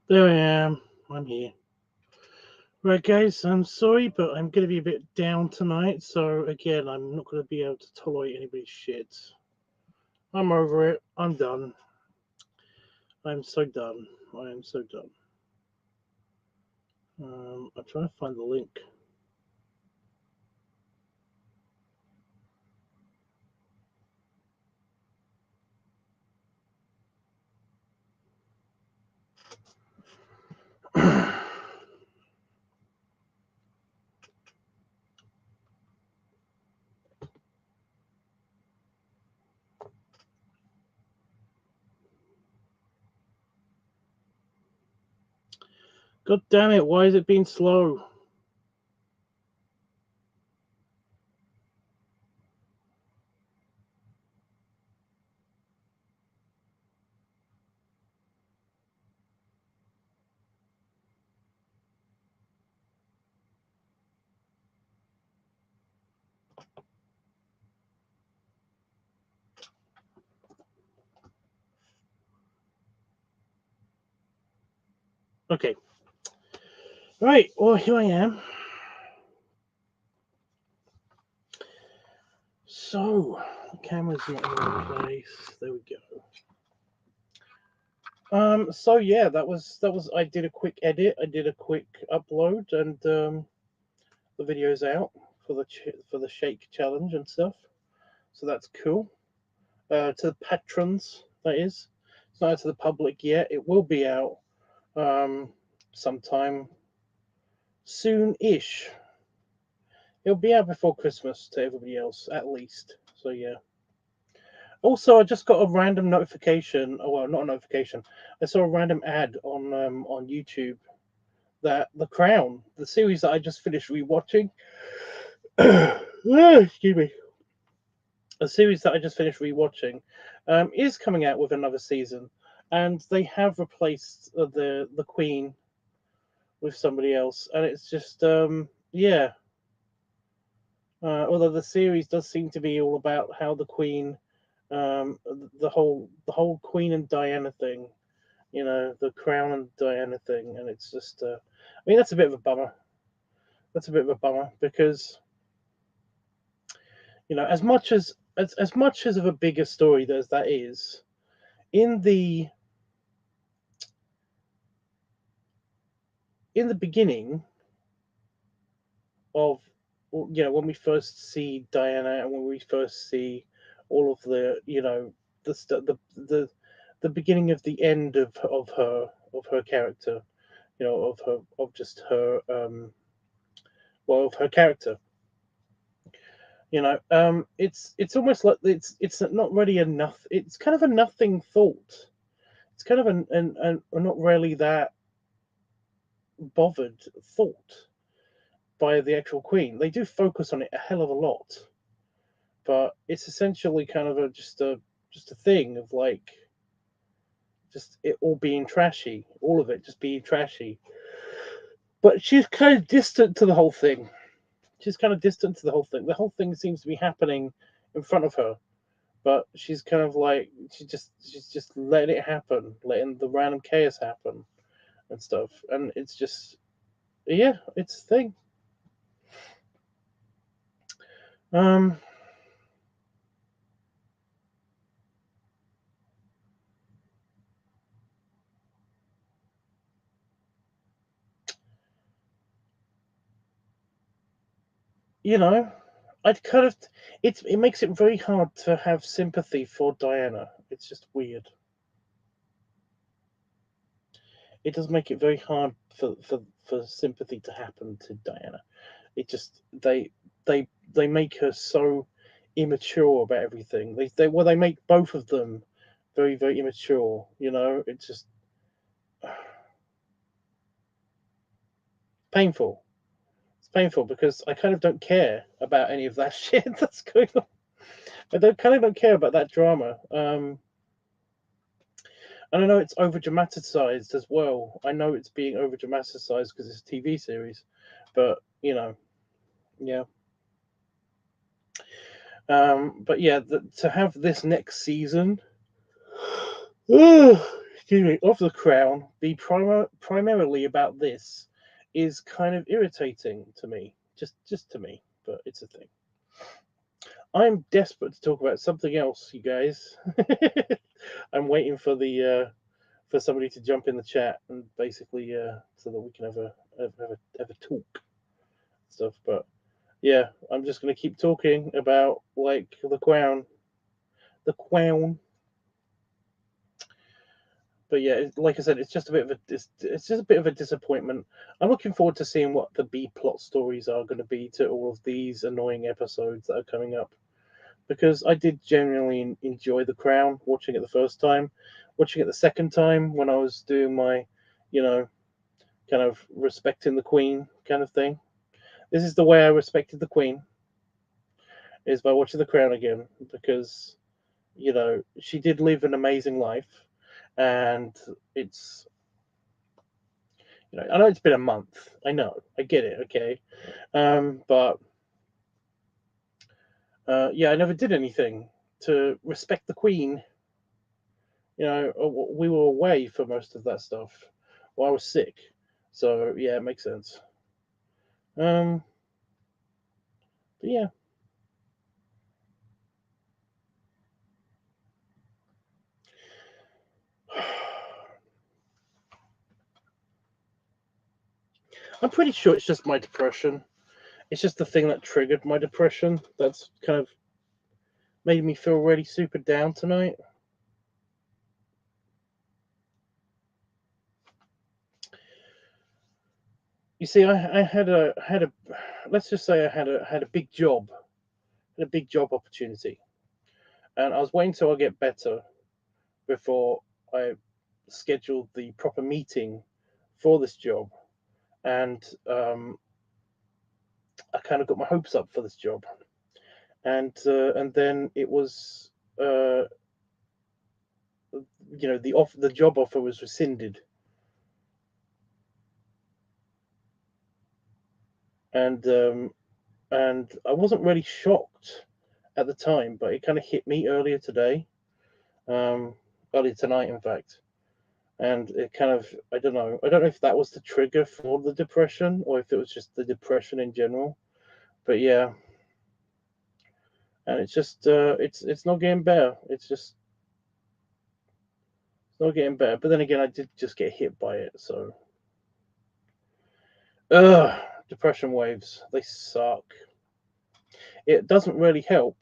There I am. I'm here. Right, guys, I'm sorry, but I'm going to be a bit down tonight. So, again, I'm not going to be able to tolerate anybody's shit. I'm over it. I'm done. I'm so done. I am so done. I'm trying to find the link. God damn it, why is it being slow? Okay. Right, well, here I am. So, the camera's not in the right place. There we go. So yeah, that was I did a quick edit, I did a quick upload, and the video's out for the shake challenge and stuff. So that's cool. To the patrons, that is. It's not out to the public yet. It will be out um, sometime soon-ish. It'll be out before Christmas to everybody else, at least. So yeah. Also, I just got a random notification. Oh well, not a notification. I saw a random ad on YouTube that The Crown, the series that I just finished rewatching, excuse me, a series that I just finished rewatching, is coming out with another season, and they have replaced the Queen with somebody else, and it's just yeah. Although the series does seem to be all about how the Queen, the whole Queen and Diana thing, the Crown and Diana thing, and it's just I mean that's a bit of a bummer. That's a bit of a bummer because as much as much as of a bigger story as that is, in the beginning of when we first see Diana and when we first see all of the beginning of the end of her character, of just her of her character. It's almost like it's not really enough. It's kind of a nothing thought. It's kind of an not really that bothered thought by the actual Queen. They do focus on it a hell of a lot, but it's essentially kind of just a thing of like just it all being trashy, all of it just being trashy. But she's kind of distant to the whole thing. She's kind of distant to the whole thing. The whole thing seems to be happening in front of her, but she's kind of like she's just letting it happen, letting the random chaos happen and stuff. And it's just yeah, it's a thing. Um, you know, I'd kind of it makes it very hard to have sympathy for Diana. It's just weird. It does make it very hard for sympathy to happen to Diana. It just they make her so immature about everything. They make both of them very very immature. It's just painful. It's painful because I kind of don't care about any of that shit that's going on. I kind of don't care about that drama. And I know it's over dramatized as well. I know it's being over dramatized because it's a TV series, but yeah. But yeah, to have this next season, of the crown be primarily about this is kind of irritating to me. Just to me, but it's a thing. I'm desperate to talk about something else, you guys. I'm waiting for the for somebody to jump in the chat and basically so that we can have a talk stuff. But yeah, I'm just gonna keep talking about like the crown, the crown. But yeah, like I said, it's just a bit of it's just a bit of a disappointment. I'm looking forward to seeing what the B plot stories are going to be to all of these annoying episodes that are coming up, because I did genuinely enjoy The Crown watching it the first time, watching it the second time when I was doing my, you know, kind of respecting the Queen kind of thing. This is the way I respected the Queen, is by watching The Crown again, because she did live an amazing life, and it's I know it's been a month. I know, I get it. Okay, but yeah, I never did anything to respect the Queen. We were away for most of that stuff. Well, I was sick, so yeah, it makes sense. But yeah, I'm pretty sure it's just my depression. It's just the thing that triggered my depression. That's kind of made me feel really super down tonight. You see, I had a let's just say I had a big job, had a big job opportunity, and I was waiting till I get better before I scheduled the proper meeting for this job, and I kind of got my hopes up for this job, and then it was the job offer was rescinded, and I wasn't really shocked at the time, but it kind of hit me um, earlier tonight, in fact. And it kind of, I don't know if that was the trigger for the depression or if it was just the depression in general. But yeah, and it's just it's not getting better. It's not getting better. But then again, I did just get hit by it, so ugh, depression waves, they suck. It doesn't really help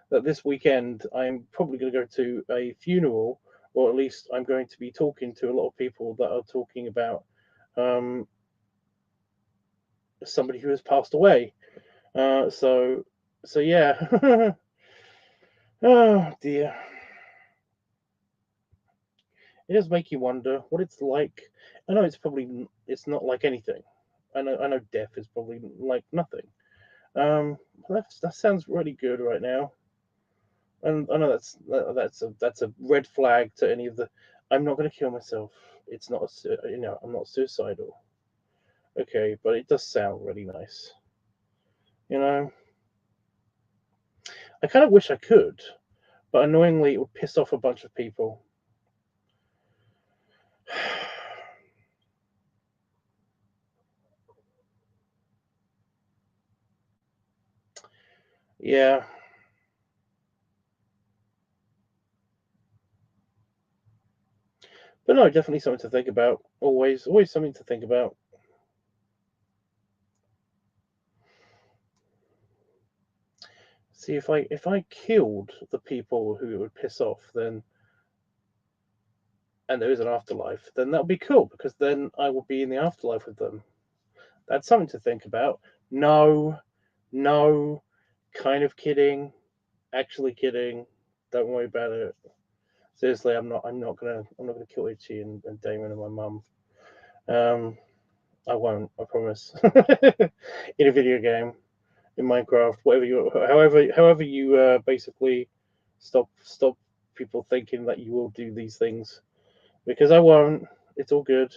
that this weekend I'm probably going to go to a funeral, or at least I'm going to be talking to a lot of people that are talking about um, somebody who has passed away. So yeah. Oh dear. It does make you wonder what it's like. I know it's not like anything. I know death is probably like nothing. Um, that sounds really good right now. And I know that's a red flag to any of the. I'm not going to kill myself. It's not I'm not suicidal. Okay, but it does sound really nice. You know, I kind of wish I could, but annoyingly, it would piss off a bunch of people. Yeah, but no, definitely something to think about. Always something to think about. See, if I killed the people who it would piss off, then and there is an afterlife, then that would be cool because then I will be in the afterlife with them. That's something to think about. No, no, kind of kidding, actually kidding. Don't worry about it. Seriously, I'm not gonna kill Itchy and Damon and my mum. Um, I won't. I promise. In a video game, in Minecraft, however you basically stop people thinking that you will do these things, because I won't. It's all good.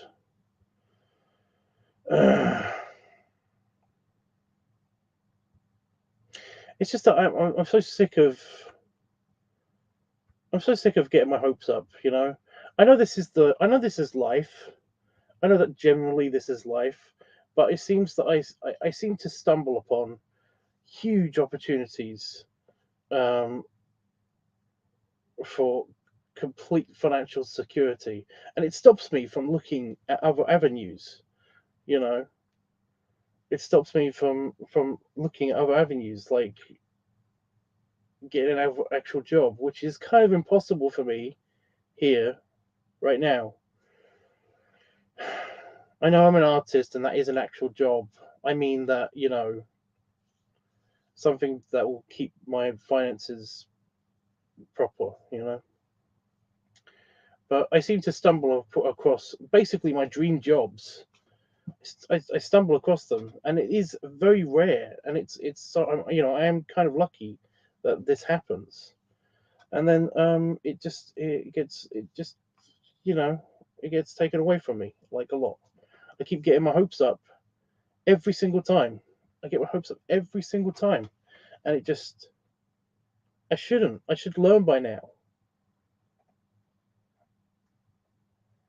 It's just that I'm so sick of getting my hopes up. I know this is life. I know that generally this is life, but it seems that I seem to stumble upon huge opportunities um, for complete financial security, and it stops me from looking at other avenues. You know, it stops me from looking at other avenues like getting an actual job, which is kind of impossible for me here right now. I know I'm an artist, and that is an actual job. I mean that something that will keep my finances proper. But I seem to stumble across basically my dream jobs. I stumble across them, and it is very rare. And it's so I am kind of lucky that this happens. And then you know it gets taken away from me like a lot. I keep getting my hopes up every single time. I get my hopes up every single time, and it just I shouldn't. I should learn by now.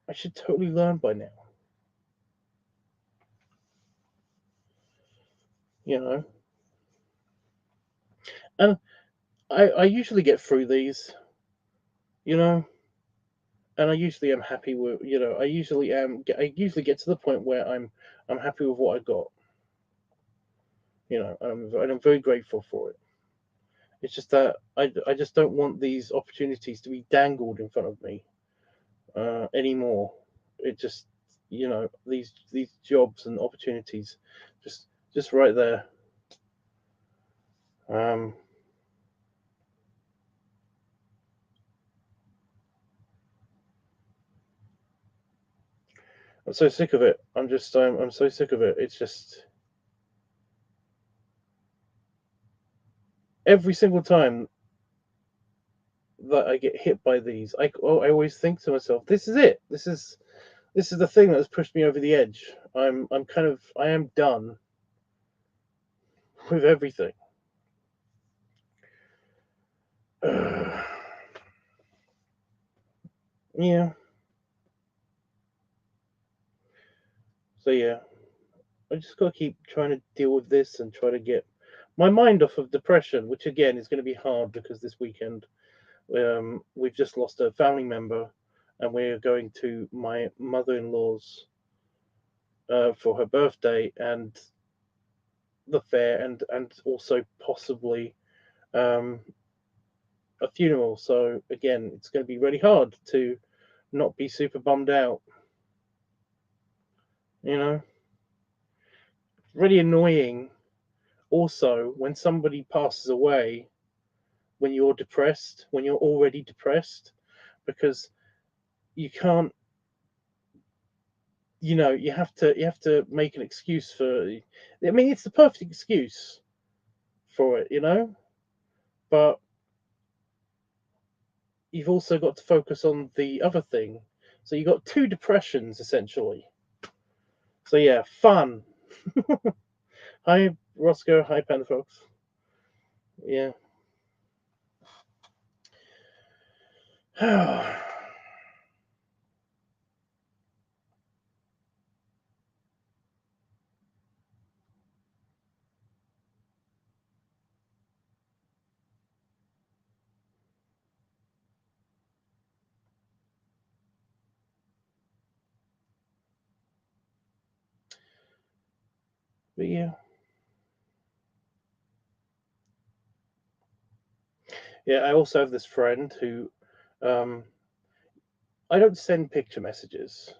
I should totally learn by now. You know, and I usually get through these. You know, and I usually am happy with. I usually get to the point where I'm happy with what I got. And I'm very grateful for it. It's just that I just don't want these opportunities to be dangled in front of me anymore. It just these jobs and opportunities just just right there. Um, I'm so sick of it. I'm so sick of it. It's just every single time that I get hit by these, I always think to myself, this is it. This is the thing that has pushed me over the edge. I am done with everything. Yeah. So yeah, I just got to keep trying to deal with this and try to get my mind off of depression, which again is going to be hard because this weekend we've just lost a family member, and we're going to my mother-in-law's for her birthday and the fair, and also possibly um, a funeral. So again, it's going to be really hard to not be super bummed out. You know, really annoying. Also, when somebody passes away, when you're depressed, when you're already depressed, because you can't, you have to make an excuse for. I mean, it's the perfect excuse for it. But you've also got to focus on the other thing. So you got two depressions essentially. So yeah, fun. Hi Roscoe. Hi Panther Fox. Yeah. But yeah, yeah. I also have this friend who, um, I don't send picture messages.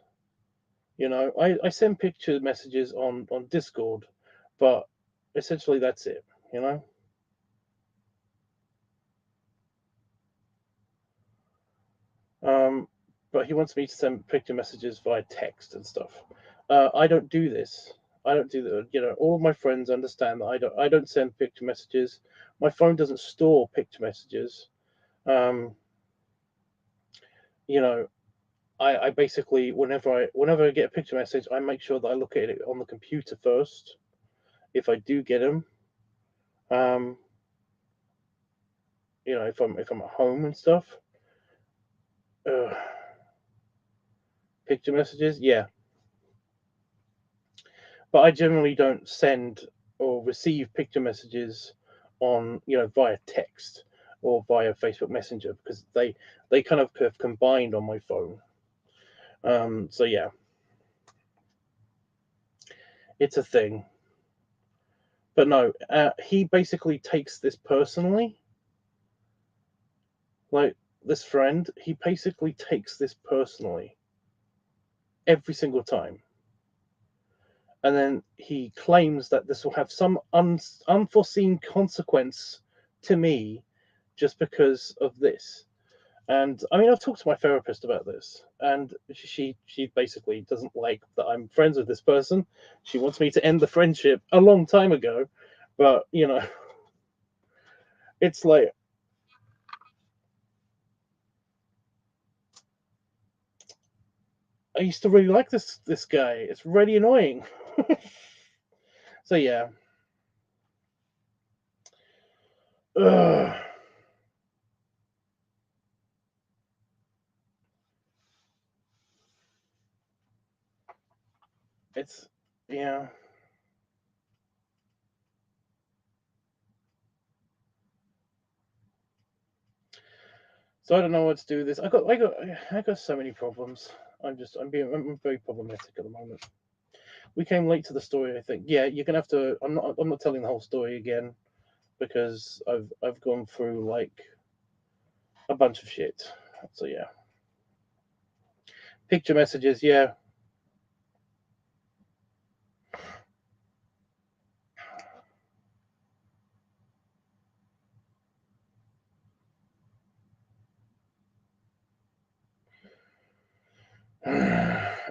I send picture messages on Discord, but essentially that's it. You know, um, but he wants me to send picture messages via text and stuff. I don't do this. I don't do that. All of my friends understand that I don't send picture messages. My phone doesn't store picture messages. Um, you know, I basically whenever I get a picture message, I make sure that I look at it on the computer first. If I do get them, um, if I'm at home and stuff. Uh, Picture messages, yeah. But I generally don't send or receive picture messages on, via text or via Facebook Messenger, because they kind of have combined on my phone. So yeah, it's a thing. But no, he basically takes this personally. Like, this friend, he basically takes this personally every single time. And then he claims that this will have some unforeseen consequence to me just because of this. And I mean, I've talked to my therapist about this, and she basically doesn't like that I'm friends with this person. She wants me to end the friendship a long time ago, but it's like, I used to really like this guy. It's really annoying. So yeah. Ugh. It's, yeah. So I don't know what to do with this. I got so many problems. I'm very problematic at the moment. We came late to the story, I think. Yeah, you're gonna have to. I'm not telling the whole story again, because I've gone through like a bunch of shit. So yeah, picture messages. Yeah,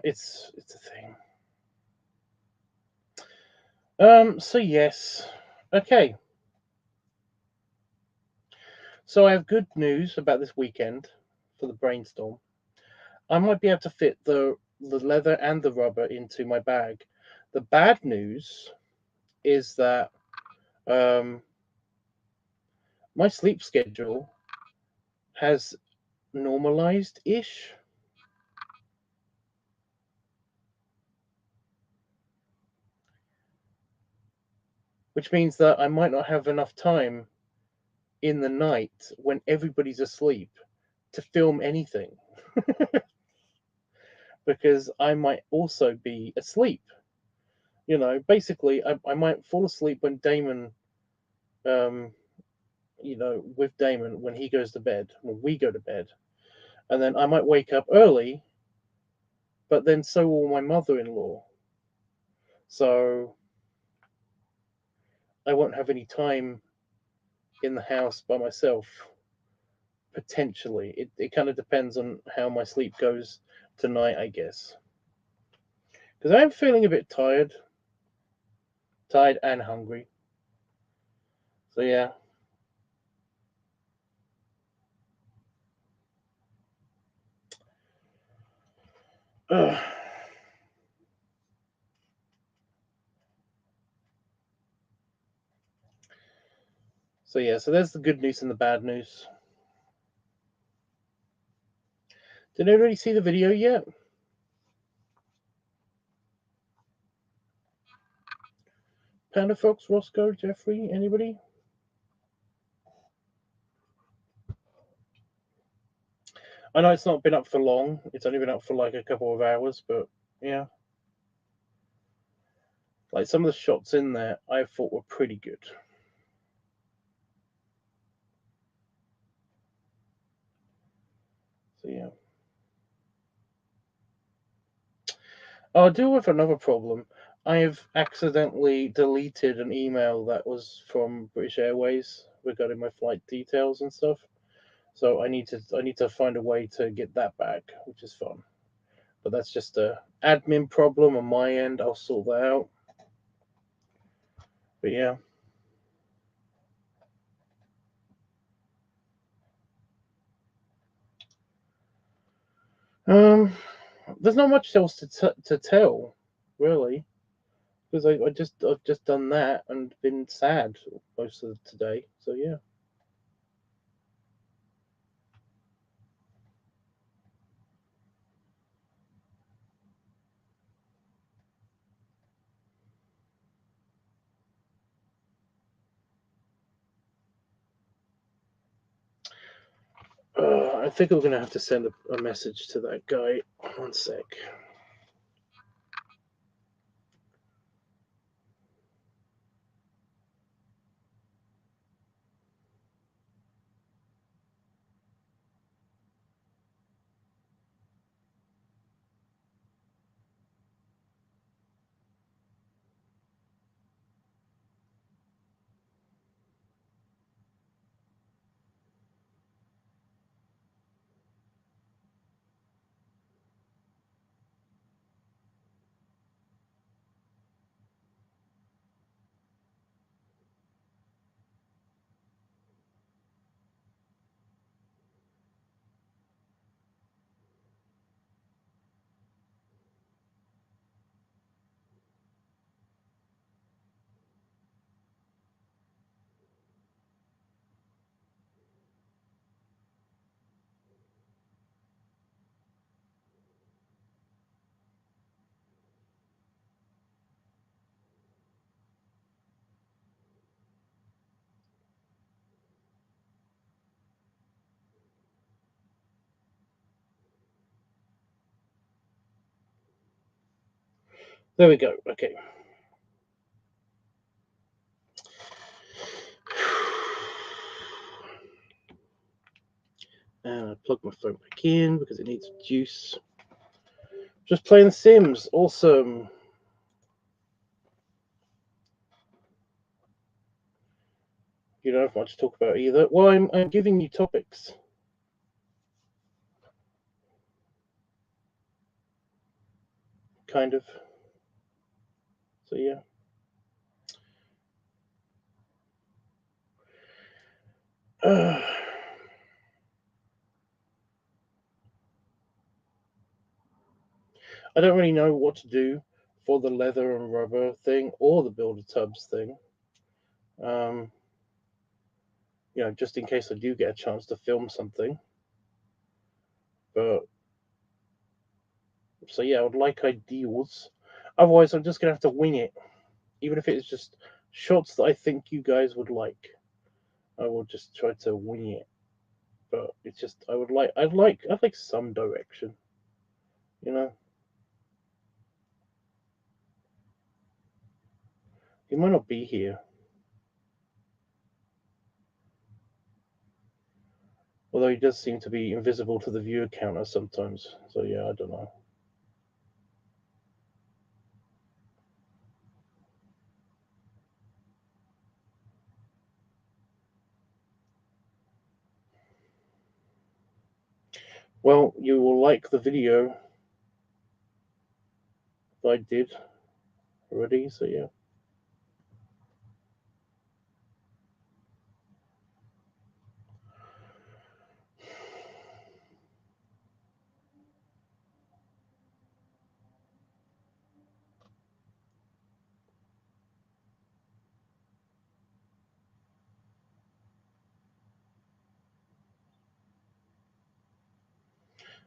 it's a thing. So yes, okay. So I have good news about this weekend for the brainstorm. I might be able to fit the leather and the rubber into my bag. The bad news is that um, my sleep schedule has normalized ish, which means that I might not have enough time in the night when everybody's asleep to film anything, because I might also be asleep. Basically, I might fall asleep when Damon, um, with Damon when he goes to bed, when we go to bed, and then I might wake up early, but then so will my mother-in-law. So I won't have any time in the house by myself. Potentially, it kind of depends on how my sleep goes tonight, I guess. Because I'm feeling a bit tired and hungry. So yeah. Ugh. So yeah. So there's the good news and the bad news. Did anybody see the video yet? Panda Fox, Roscoe, Jeffrey, anybody? I know it's not been up for long. It's only been up for like a couple of hours, but yeah. Like, some of the shots in there I thought were pretty good. So yeah. I'll deal with another problem. I have accidentally deleted an email that was from British Airways regarding my flight details and stuff. So I need to find a way to get that back, which is fun. But that's just a admin problem on my end. I'll sort that out. But yeah. Um, there's not much else to tell, really, because I've just done that and been sad most of today. So yeah. I think I'm going to have to send a message to that guy. One sec. There we go. Okay. And I plug my phone back in because it needs juice. Just playing The Sims. Awesome. You don't have much to talk about either. Well, I'm giving you topics. Kind of. So, yeah. I don't really know what to do for the leather and rubber thing or the builder tubs thing. Just in case I do get a chance to film something. But so yeah, I would like ideals. Otherwise, I'm just gonna have to wing it. Even if it's just shots that I think you guys would like, I will just try to wing it. But it's just I'd like some direction. You know, he might not be here. Although he does seem to be invisible to the viewer counter sometimes. So yeah, I don't know. Well, you will like the video that I did already, so yeah.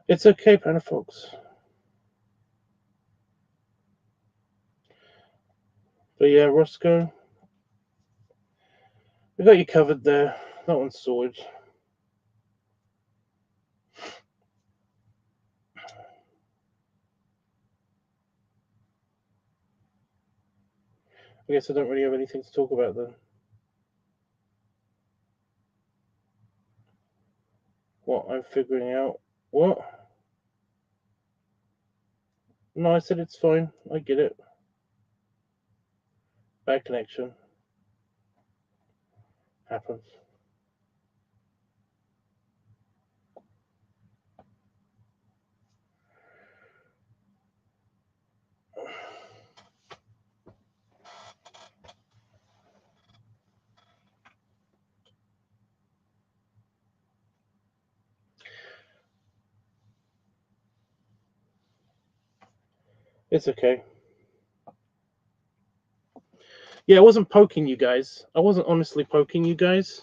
It's okay, Panafox. But yeah, Roscoe, we got you covered there. That one's sorted. I guess I don't really have anything to talk about then. What I'm figuring out. What? No, I said it's fine. I get it. Bad connection. Happens. It's okay. Yeah, I wasn't poking you guys. I wasn't honestly poking you guys.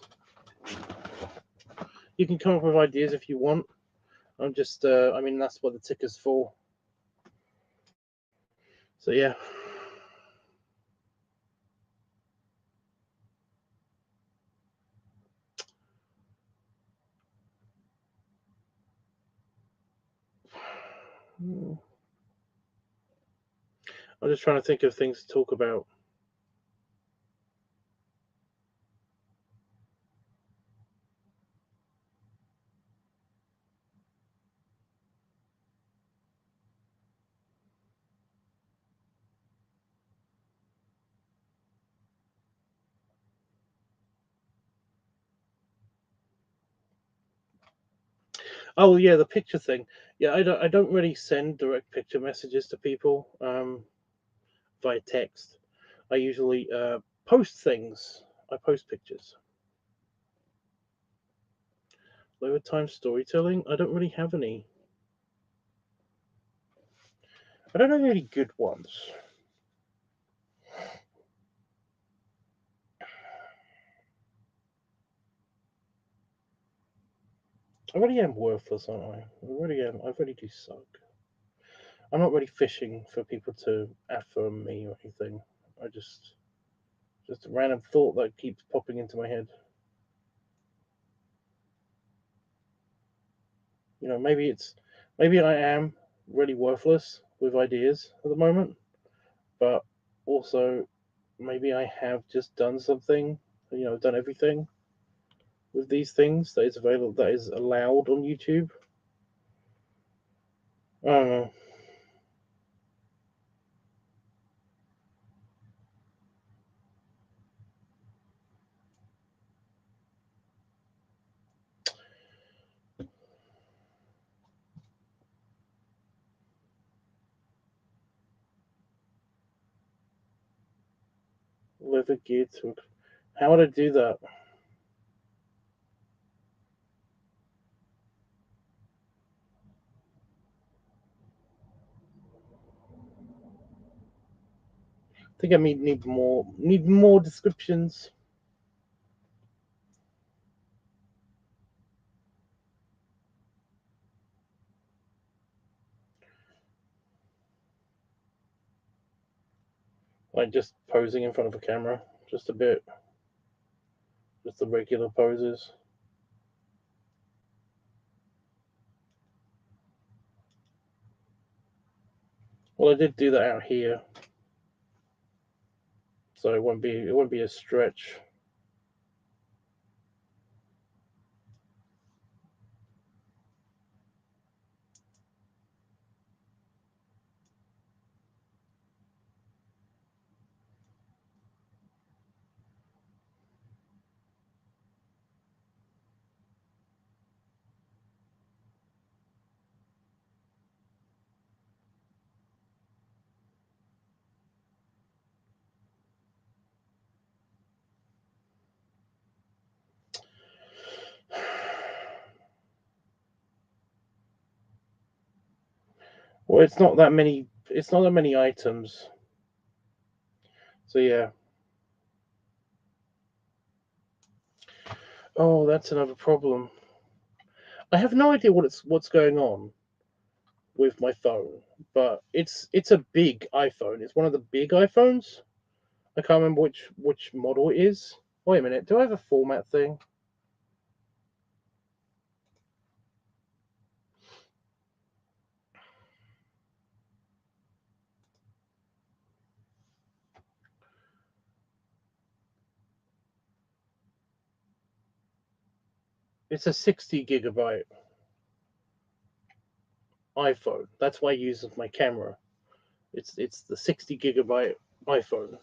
You can come up with ideas if you want. I'm just, I mean, that's what the ticker's for. So, yeah. I'm just trying to think of things to talk about. Oh yeah, the picture thing. Yeah, I don't really send direct picture messages to people via text. I usually post things. I post pictures. Lower time storytelling. I don't really have any. I don't have any good ones. I really am worthless, aren't I? I really am. I really do suck. I'm not really fishing for people to affirm me or anything. I just a random thought that keeps popping into my head. Maybe I am really worthless with ideas at the moment, but also maybe I have just done something, done everything with these things that is available, that is allowed on YouTube. I don't know. Leather gear to. How would I do that? I think I need more descriptions. Like just posing in front of a camera, just a bit, just the regular poses. Well, I did do that out here, so it won't be a stretch. Well, it's not that many. It's not that many items. So yeah. Oh, that's another problem. I have no idea what's going on with my phone, but it's a big iPhone. It's one of the big iPhones. I can't remember which model it is. Wait a minute. Do I have a format thing? It's a 60 GB iPhone. That's why I use as my camera. It's the 60 GB iPhone.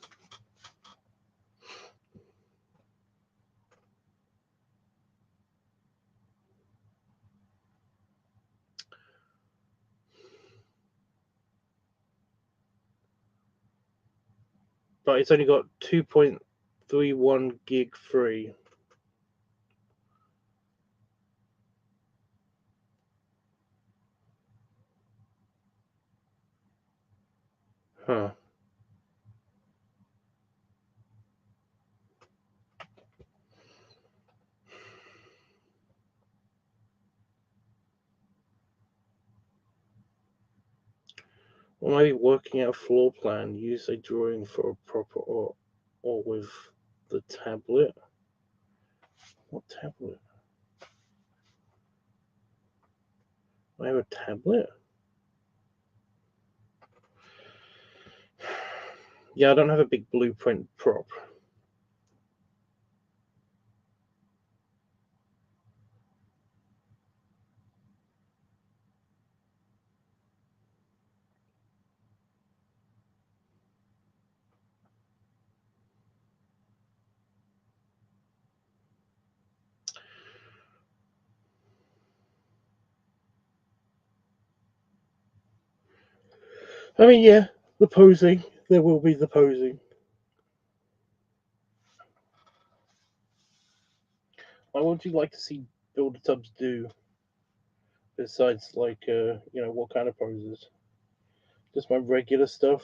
But it's only got 2.31 gig free. Huh. Well, maybe working out a floor plan, use a drawing for a proper or with the tablet. What tablet? I have a tablet? Yeah, I don't have a big blueprint prop. I mean, yeah, the posing. There will be the posing. What would you like to see Builder Tubs do besides, like, what kind of poses? Just my regular stuff.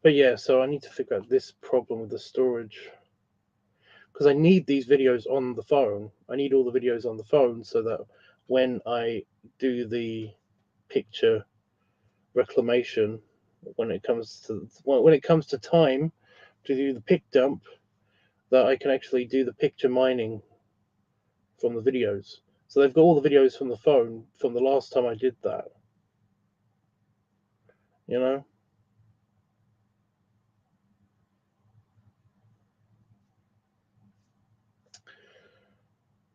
But yeah, so I need to figure out this problem with the storage. Because I need these videos on the phone. I need all the videos on the phone so that when I do the picture reclamation, when it comes to time to do the pic dump, that I can actually do the picture mining from the videos. So they've got all the videos from the phone from the last time I did that. You know?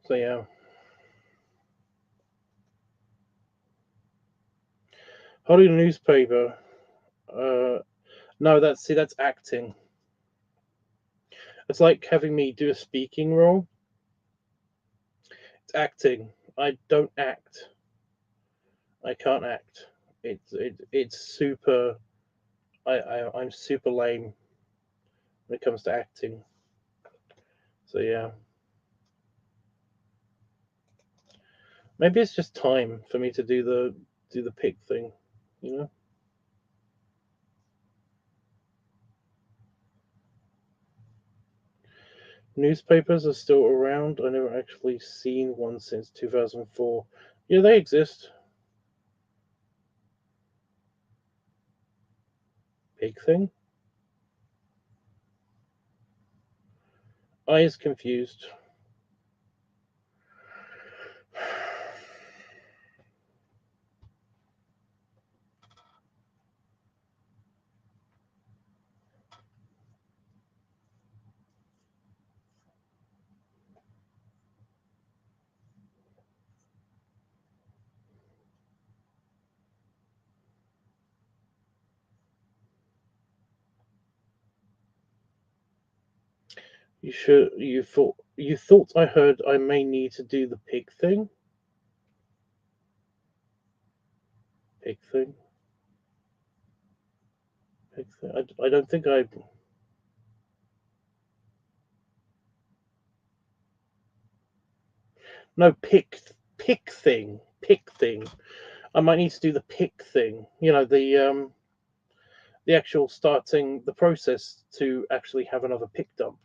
So yeah. Holding a newspaper. No, that's acting. It's like having me do a speaking role. It's acting. I don't act. I can't act. It's super. I'm super lame when it comes to acting. So yeah, maybe it's just time for me to do the pig thing. You know, newspapers are still around. I never actually seen one since 2004. Yeah, they exist. Pig thing. I is confused. You thought I heard I may need to do the pig thing. Pig thing. Pig thing. I don't think I. No, pick thing. Pick thing. I might need to do the pick thing. The actual starting the process to actually have another pick dump,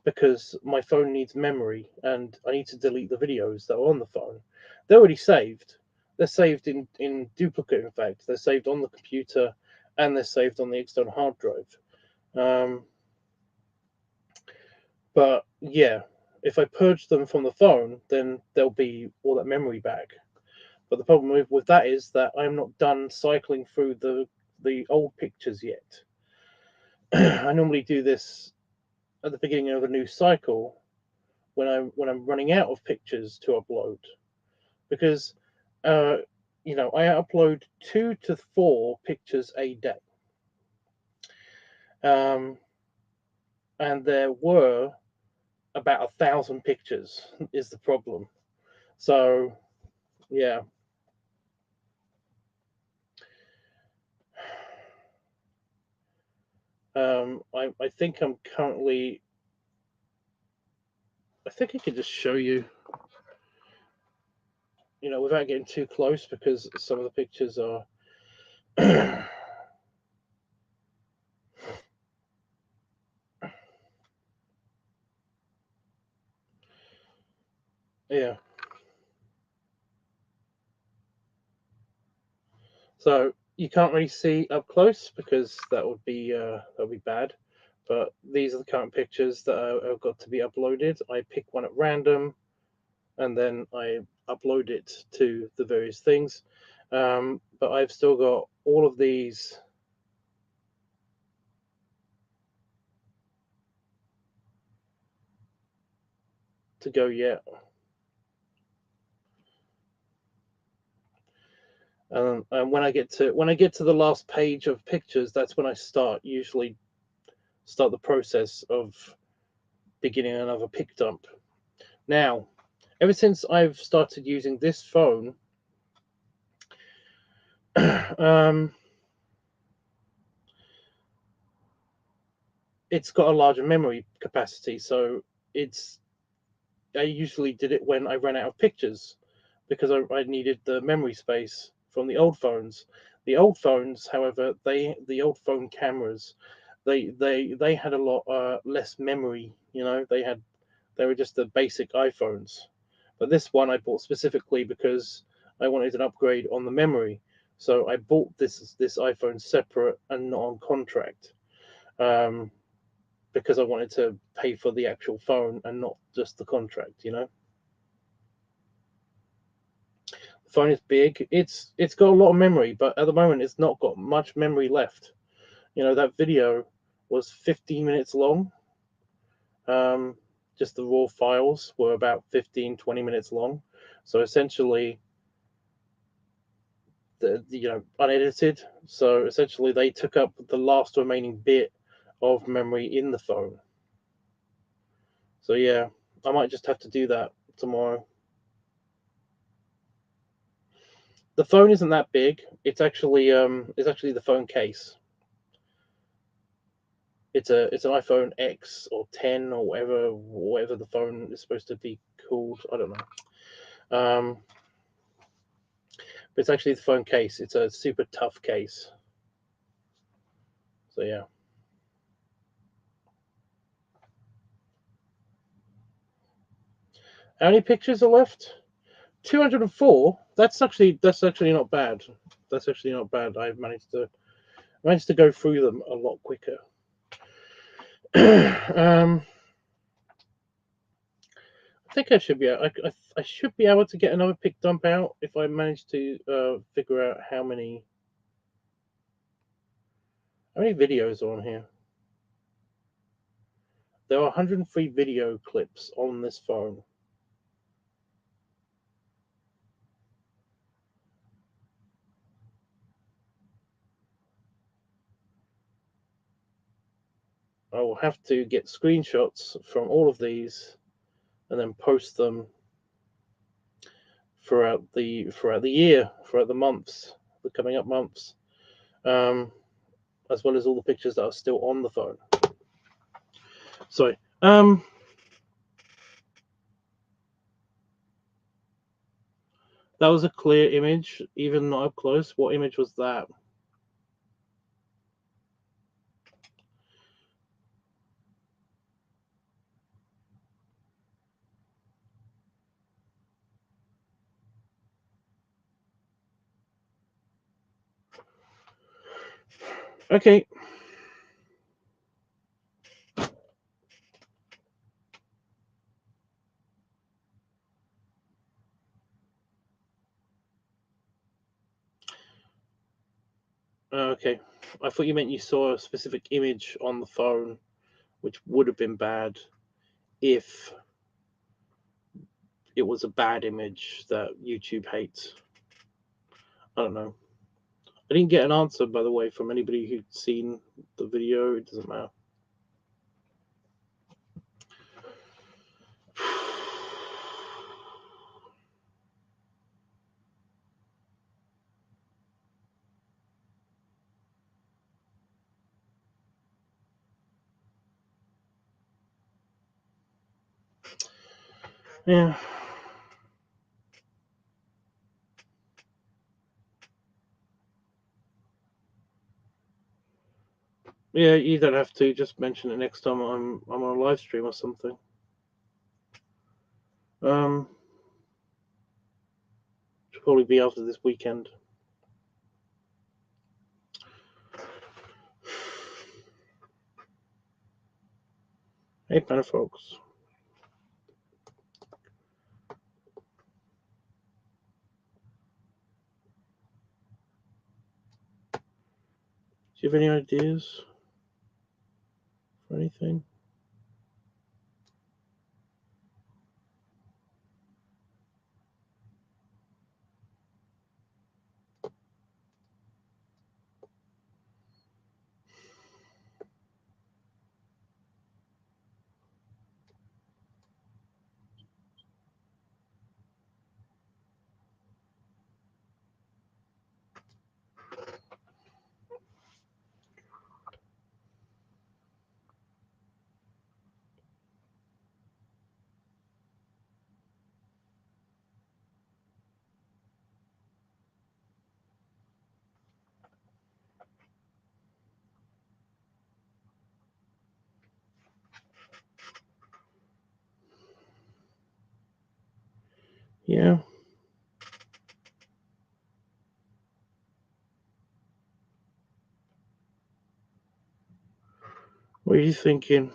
because my phone needs memory and I need to delete the videos that are on the phone. They're already saved. They're saved in duplicate. In fact, they're saved on the computer and they're saved on the external hard drive. Um, but yeah, if I purge them from the phone, then there'll be all that memory back. But the problem with that is that I'm not done cycling through the old pictures yet. I normally do this at the beginning of a new cycle when I'm running out of pictures to upload, because uh, I upload 2 to 4 pictures a day, um, and there were about 1,000 pictures is the problem. So yeah, I think I'm currently. I think I could just show you, without getting too close, because some of the pictures are. Yeah. So you can't really see up close because that would be bad. But these are the current pictures that have got to be uploaded. I pick one at random, and then I upload it to the various things. But I've still got all of these to go yet. And when I get to the last page of pictures, that's when I usually start the process of beginning another pick dump. Now, ever since I've started using this phone, um, it's got a larger memory capacity. So it's I usually did it when I ran out of pictures because I needed the memory space from the old phones. The old phones, however, the old phone cameras, they had a lot less memory. You know, they were just the basic iPhones. But this one I bought specifically because I wanted an upgrade on the memory. So I bought this iPhone separate and not on contract. Um, because I wanted to pay for the actual phone and not just the contract, you know. The phone is big. It's got a lot of memory, but at the moment it's not got much memory left. You know, that video was 15 minutes long. Um, just the raw files were about 15-20 minutes long. So essentially unedited. So essentially they took up the last remaining bit of memory in the phone. So yeah, I might just have to do that tomorrow. The phone isn't that big. It's actually the phone case. It's an iPhone X or 10 or whatever the phone is supposed to be called. I don't know. But it's actually the phone case. It's a super tough case. So yeah. How many pictures are left? 204. That's actually not bad. That's actually not bad. I've managed to go through them a lot quicker. I think I should be. I should be able to get another pick dump out if I manage to figure out how many videos are on here. There are 103 video clips on this phone. I will have to get screenshots from all of these and then post them throughout the year, throughout the months, the coming up months, um, as well as all the pictures that are still on the phone. Sorry. That was a clear image, even not up close. What image was that? Okay. Okay. I thought you meant you saw a specific image on the phone, which would have been bad if it was a bad image that YouTube hates. I don't know. I didn't get an answer, by the way, from anybody who'd seen the video. It doesn't matter. Yeah. Yeah, you don't have to. Just mention it next time I'm on a live stream or something. Um, probably be after this weekend. Hey, Banner folks. Do you have any ideas for anything? Yeah. What are you thinking?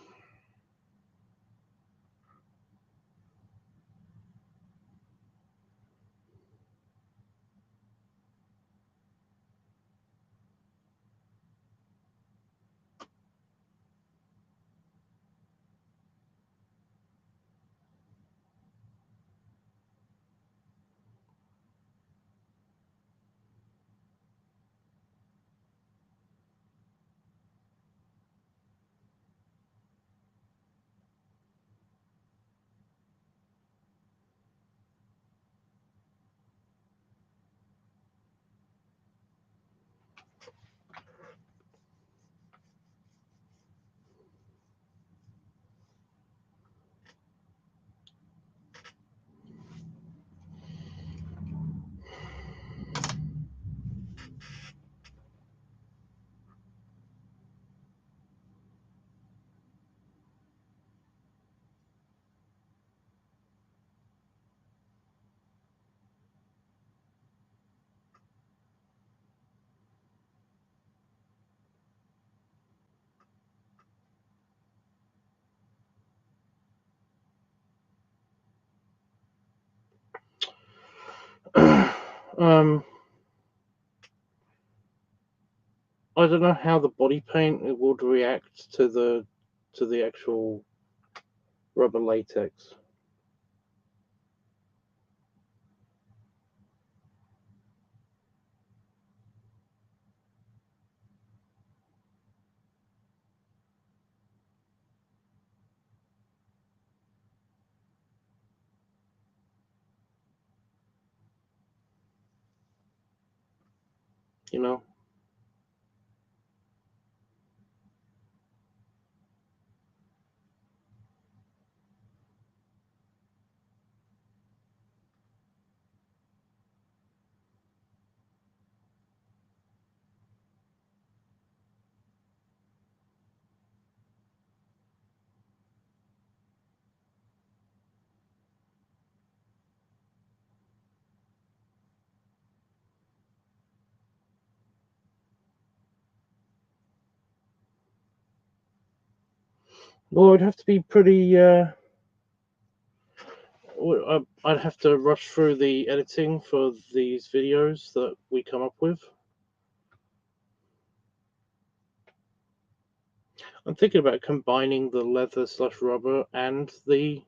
I don't know how the body paint would react to the actual rubber latex. You know. Well, it'd have to be pretty. I'd have to rush through the editing for these videos that we come up with. I'm thinking about combining the leather / rubber and the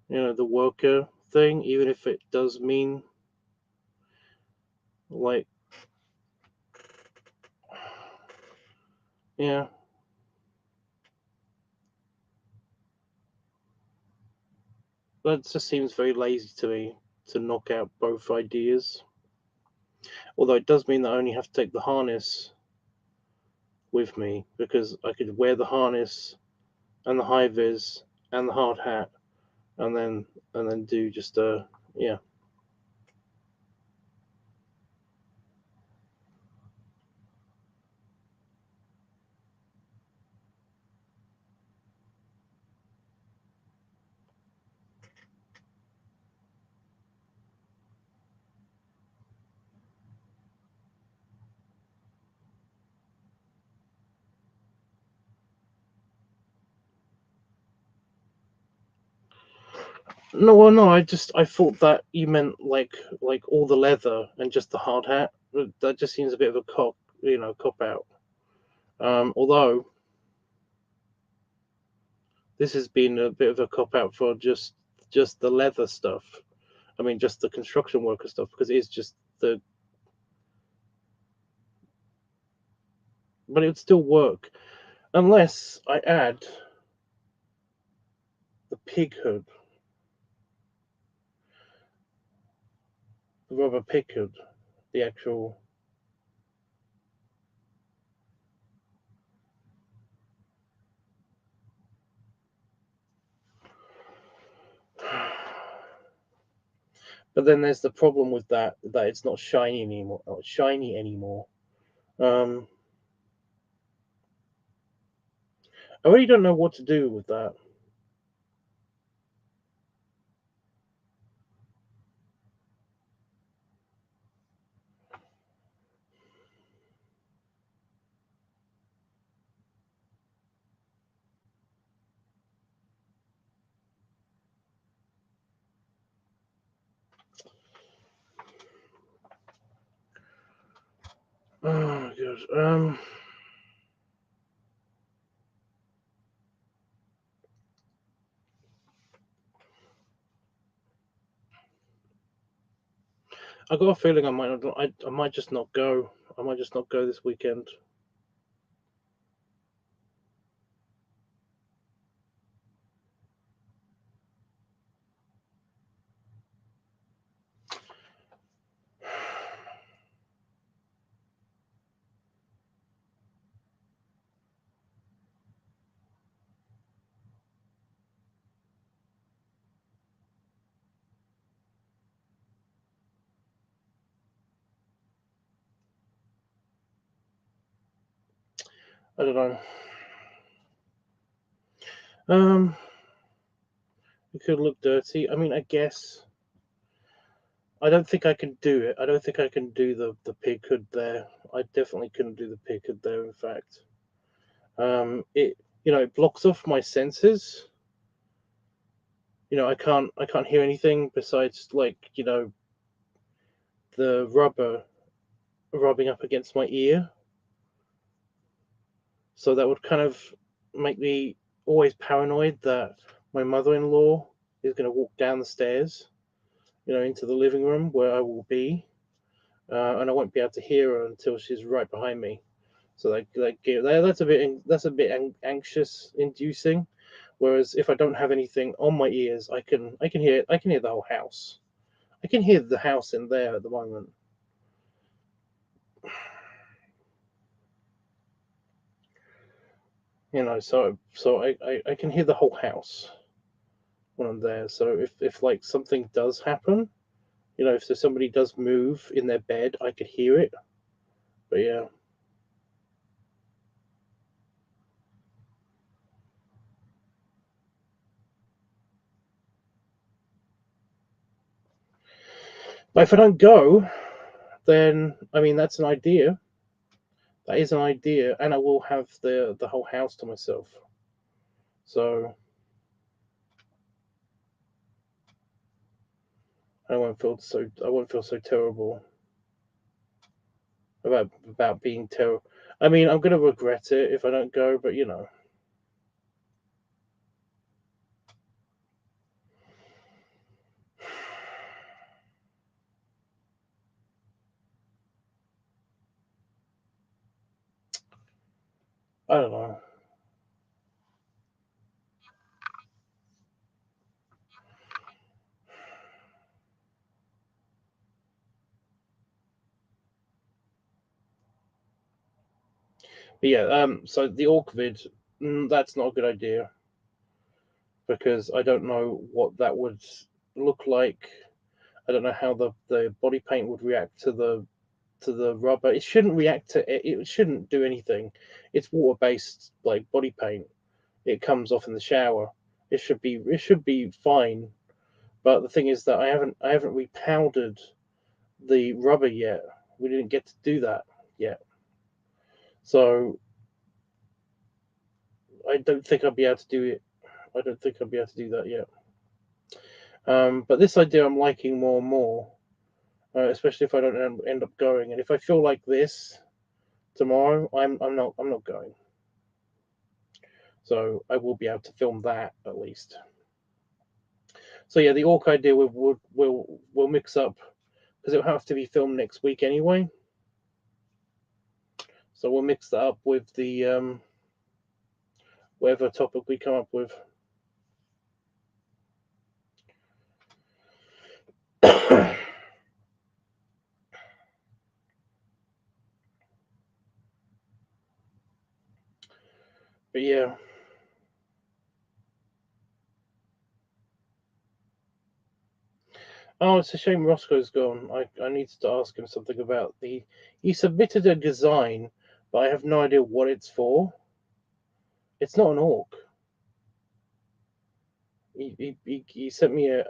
the worker thing, even if it does mean like yeah. That just seems very lazy to me to knock out both ideas. Although it does mean that I only have to take the harness with me because I could wear the harness and the high vis and the hard hat and then do just a yeah. No, well, no. I thought that you meant like all the leather and just the hard hat. That just seems a bit of a cop out. Although this has been a bit of a cop out for just the leather stuff. I mean, just the construction worker stuff because it is just the. But it would still work unless I add the pig hood, the rubber pig hood, the actual. But then there's the problem with that it's not shiny anymore. Not shiny anymore. Um, I really don't know what to do with that. Oh my gosh. I got a feeling I might not. I might just not go. I might just not go this weekend. I don't know. Um, it could look dirty. I mean, I guess I don't think I can do it. I don't think I can do the pig hood there. I definitely couldn't do the pig hood there. In fact, it it blocks off my senses. I can't hear anything besides the rubber rubbing up against my ear. So that would kind of make me always paranoid that my mother-in-law is going to walk down the stairs, into the living room where I will be, and I won't be able to hear her until she's right behind me. So that's a bit anxious inducing. Whereas if I don't have anything on my ears, I can hear the whole house. I can hear the house in there at the moment. So I can hear the whole house when I'm there. So if like something does happen, if somebody does move in their bed, I could hear it. But yeah, but if I don't go, then I mean that's an idea. That is an idea, and I will have the whole house to myself. So I won't feel so terrible about being terrible. I mean, I'm gonna regret it if I don't go, but I don't know. But yeah, so the Orchid, that's not a good idea because I don't know what that would look like. I don't know how the body paint would react to the rubber. It shouldn't react to it. It shouldn't do anything. It's water based like body paint. It comes off in the shower. It should be fine. But the thing is that I haven't repowdered the rubber yet. We didn't get to do that yet. So I don't think I'll be able to do it. I don't think I'll be able to do that yet. But this idea I'm liking more and more, especially if I don't end up going. And if I feel like this tomorrow, I'm not going. So I will be able to film that at least. So yeah, the orc idea will mix up because it'll have to be filmed next week anyway. So we'll mix that up with the whatever topic we come up with. But yeah. Oh, it's a shame Roscoe's gone. I need to ask him something about the. He submitted a design, but I have no idea what it's for. It's not an orc. He sent me a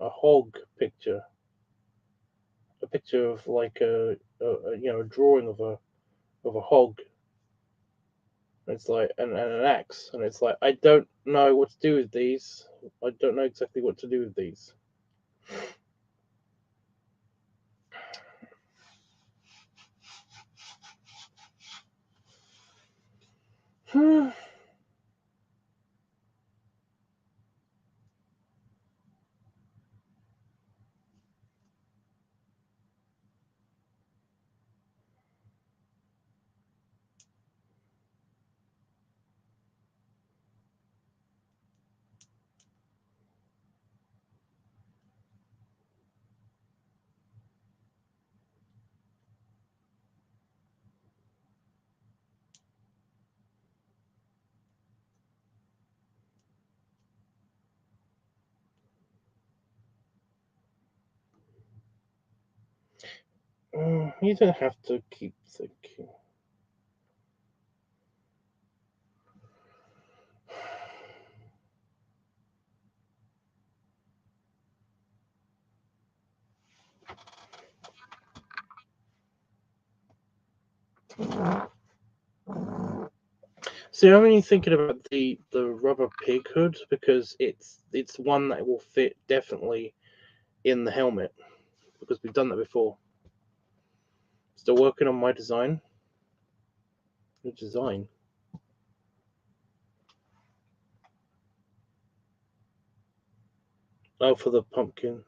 hog picture, a picture of like a drawing of a hog. It's like and an axe, and it's like I don't know what to do with these. I don't know exactly what to do with these. You don't have to keep thinking. See, I'm only thinking about the rubber pig hood because it's one that will fit definitely in the helmet because we've done that before. Still working on my design. The design. Oh, for the pumpkin.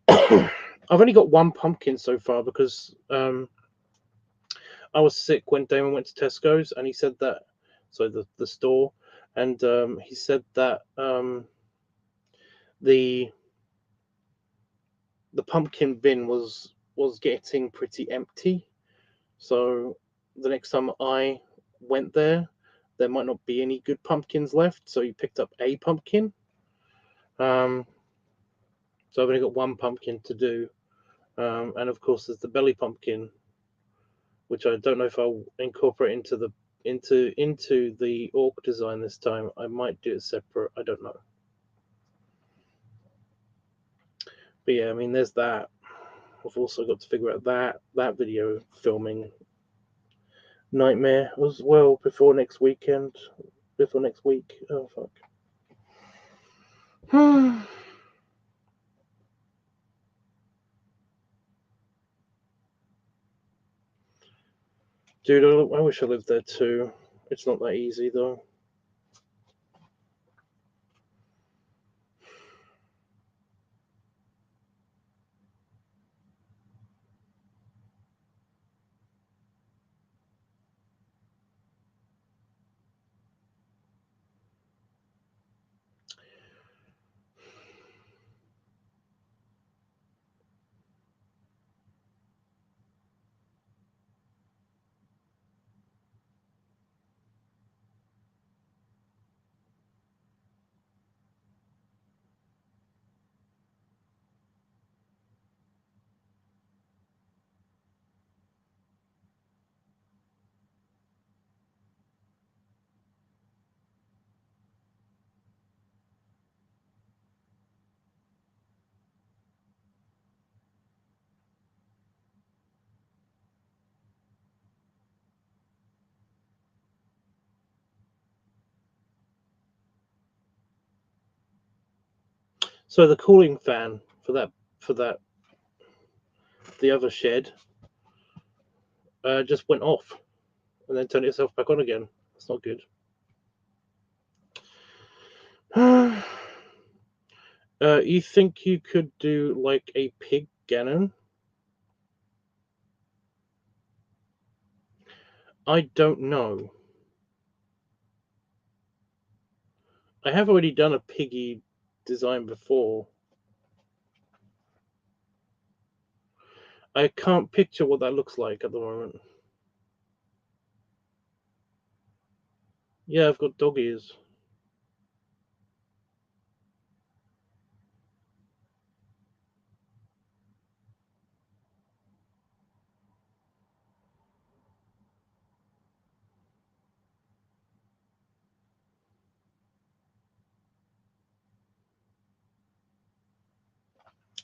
I've only got one pumpkin so far because I was sick when Damon went to Tesco's and he said that, so the store, and he said that the the pumpkin bin was getting pretty empty. So the next time I went there might not be any good pumpkins left. So he picked up a pumpkin. Um, so I've only got one pumpkin to do, and of course there's the belly pumpkin, which I don't know if I'll incorporate into the orc design this time. I might do it separate. I don't know. But yeah, I mean, there's that. I've also got to figure out that video filming nightmare as well before next weekend. Before next week. Oh fuck. Dude, I wish I lived there too. It's not that easy though. So the cooling fan for that the other shed just went off and then turned itself back on again. That's not good. You think you could do like a pig Ganon? I don't know. I have already done a piggy design before. I can't picture what that looks like at the moment. Yeah, I've got dog ears.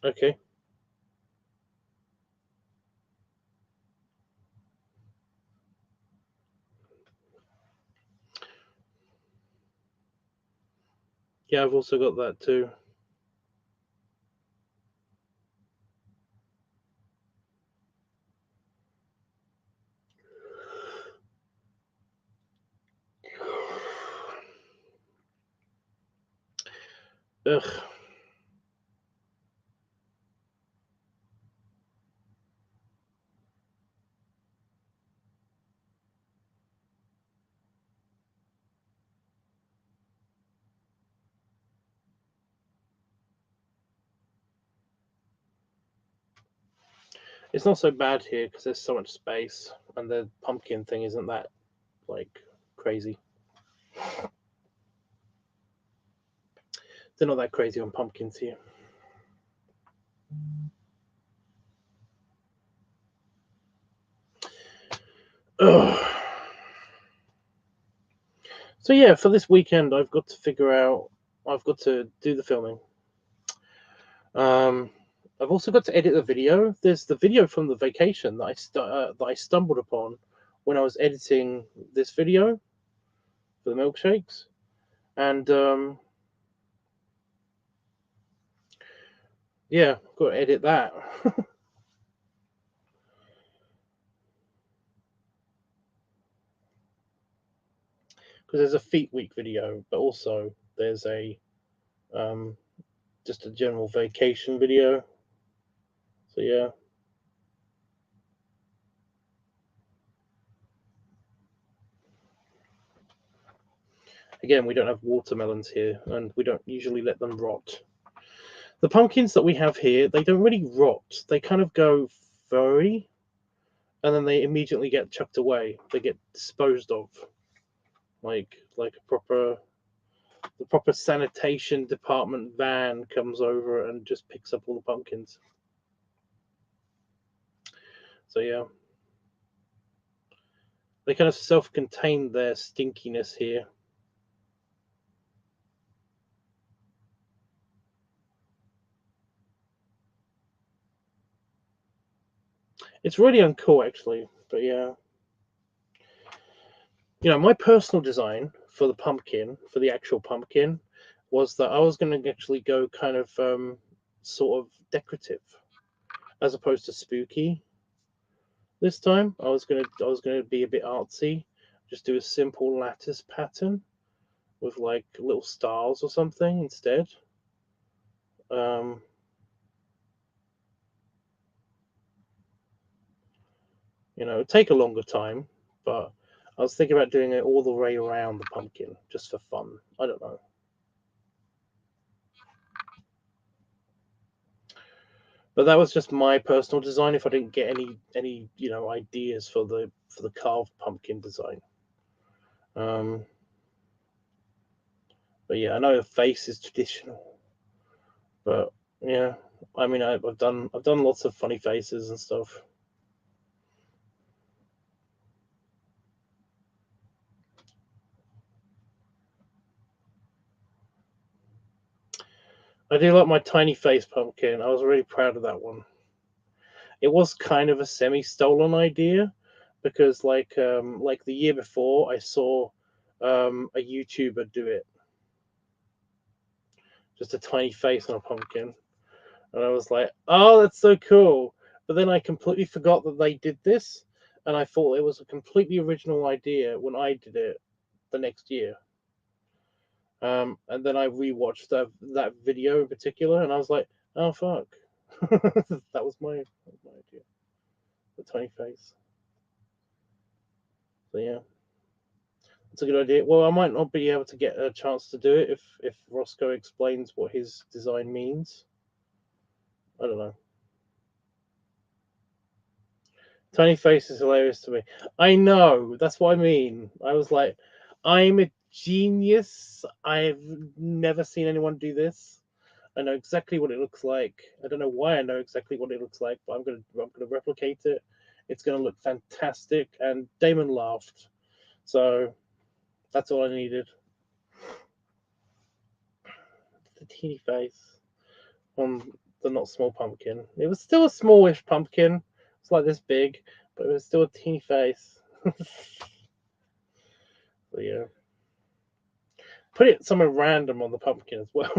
Okay. Yeah, I've also got that too. Ugh. It's not so bad here because there's so much space, and the pumpkin thing isn't that like crazy. They're not that crazy on pumpkins here. Ugh. So yeah, for this weekend, I've got to figure out. I've got to do the filming. Um, I've also got to edit the video. There's the video from the vacation that I stumbled upon when I was editing this video for the milkshakes, and yeah, I've got to edit that because there's a feet week video, but also there's a um, just a general vacation video. So yeah. Again, we don't have watermelons here, and we don't usually let them rot. The pumpkins that we have here, they don't really rot. They kind of go furry, and then they immediately get chucked away. They get disposed of, like a proper sanitation department van comes over and just picks up all the pumpkins. So yeah, they kind of self-contain their stinkiness here. It's really uncool, actually. But yeah, my personal design for the pumpkin, for the actual pumpkin, was that I was going to actually go kind of sort of decorative as opposed to spooky. This time, I was gonna be a bit artsy, just do a simple lattice pattern with like little stars or something instead. Um, it'd take a longer time, but I was thinking about doing it all the way around the pumpkin just for fun. I don't know. But that was just my personal design. If I didn't get any ideas for the carved pumpkin design, um, but yeah, I know the face is traditional, but yeah, I mean I've done lots of funny faces and stuff. I do like my tiny face pumpkin. I was really proud of that one. It was kind of a semi-stolen idea because like the year before I saw a YouTuber do it. just a tiny face on a pumpkin. And I was like, oh, that's so cool. But then I completely forgot that they did this, and I thought it was a completely original idea when I did it the next year. And then I rewatched that video in particular, and I was like, oh fuck, that was my idea, the tiny face. So yeah, it's a good idea. Well, I might not be able to get a chance to do it if Roscoe explains what his design means. I don't know. Tiny face is hilarious to me. I know. That's what I mean. I was like, I'm a genius. I've never seen anyone do this. I know exactly what it looks like. I don't know why I know exactly what it looks like, but I'm gonna replicate it. It's gonna look fantastic. And Damon laughed. So that's all I needed. The teeny face on the not small pumpkin. It was still a smallish pumpkin. It's like this big, but it was still a teeny face. So yeah. Put it somewhere random on the pumpkin as well.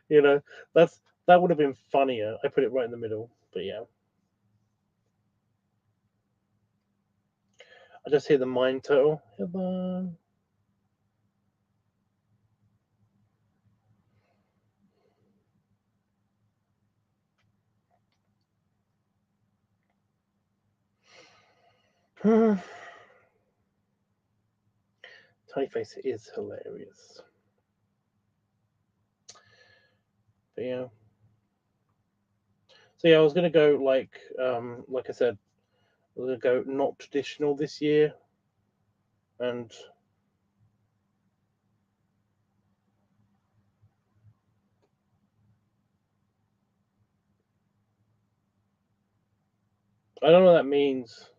you know, that would have been funnier. I put it right in the middle, but yeah. I just hear the mine turtle. Hello. Tiny face is hilarious. But yeah. So yeah, I was gonna go like I said, I was gonna go not traditional this year, and I don't know what that means.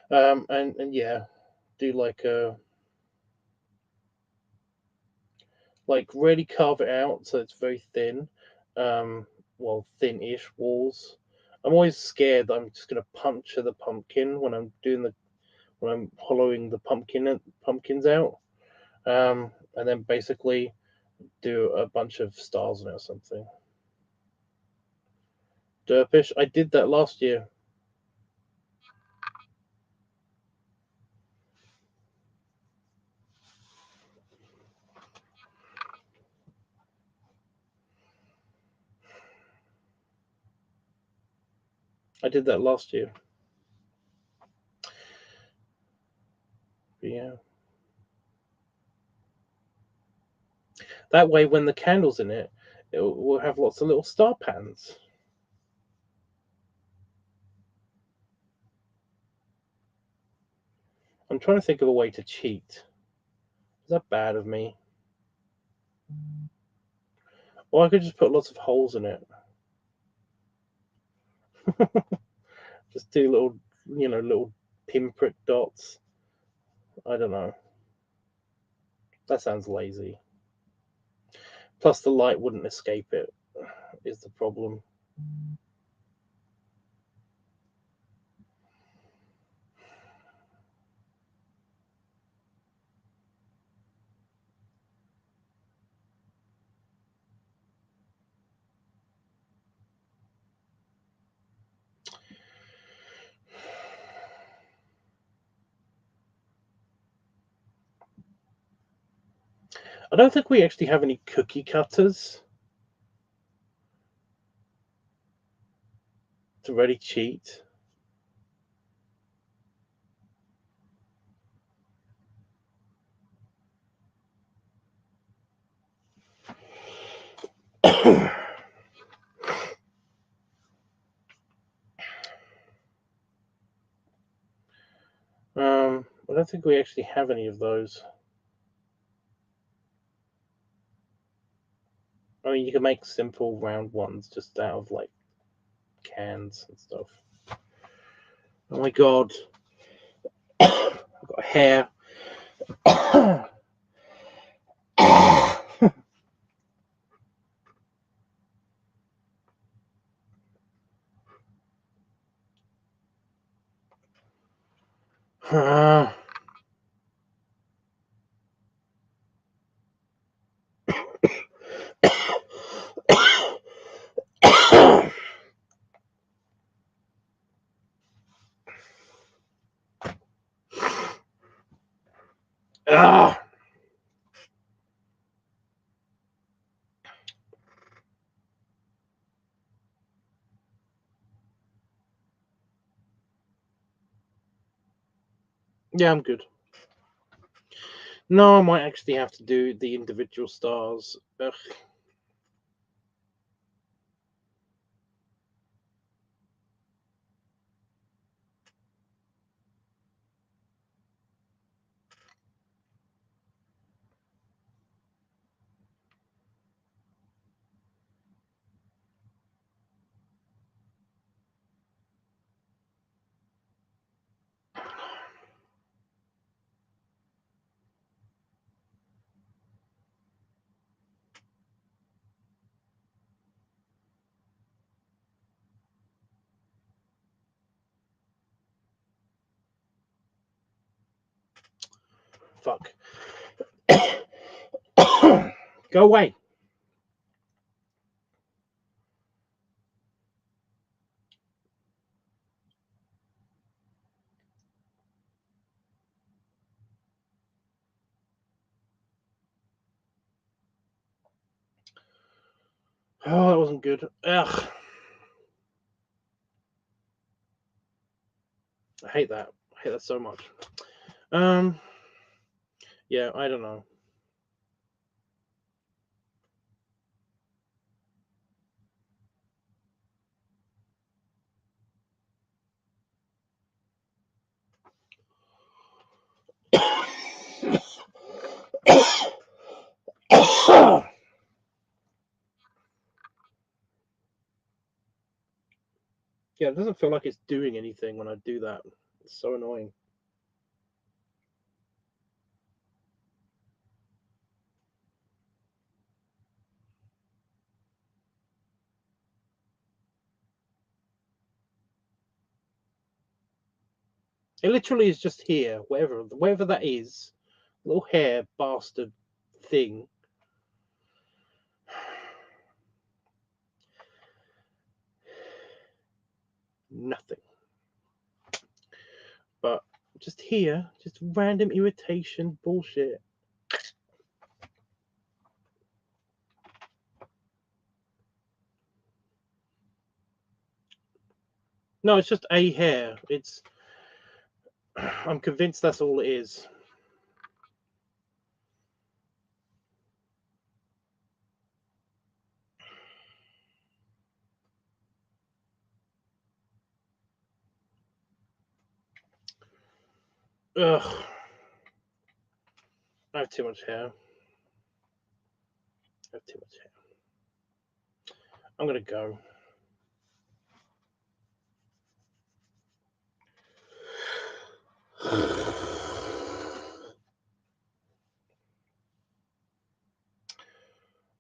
And yeah, do like really carve it out so it's very thin, well, thin-ish walls. I'm always scared that I'm just gonna puncture the pumpkin when I'm hollowing the pumpkins out, and then basically do a bunch of stars on it or something. Derpish, I did that last year. I did that last year. But yeah. That way, when the candle's in it, it will have lots of little star patterns. I'm trying to think of a way to cheat. Is that bad of me? Or I could just put lots of holes in it. Just do little pinprick dots. I don't know. That sounds lazy. Plus, the light wouldn't escape it, is the problem. I don't think we actually have any cookie cutters to really cheat. I don't think we actually have any of those. I mean, you can make simple round ones just out of like cans and stuff. Oh my god, I've got a hair. Ah. Yeah, I'm good. No, I might actually have to do the individual stars. Ugh. Fuck. Go away. Oh, that wasn't good. Ugh. I hate that. I hate that so much. Yeah, I don't know. Yeah, it doesn't feel like it's doing anything when I do that. It's so annoying. It literally is just here, wherever that is, little hair bastard thing. Nothing. But just here, just random irritation bullshit. No, it's just a hair. It's I'm convinced that's all it is. Ugh. I have too much hair. I have too much hair. I'm gonna go.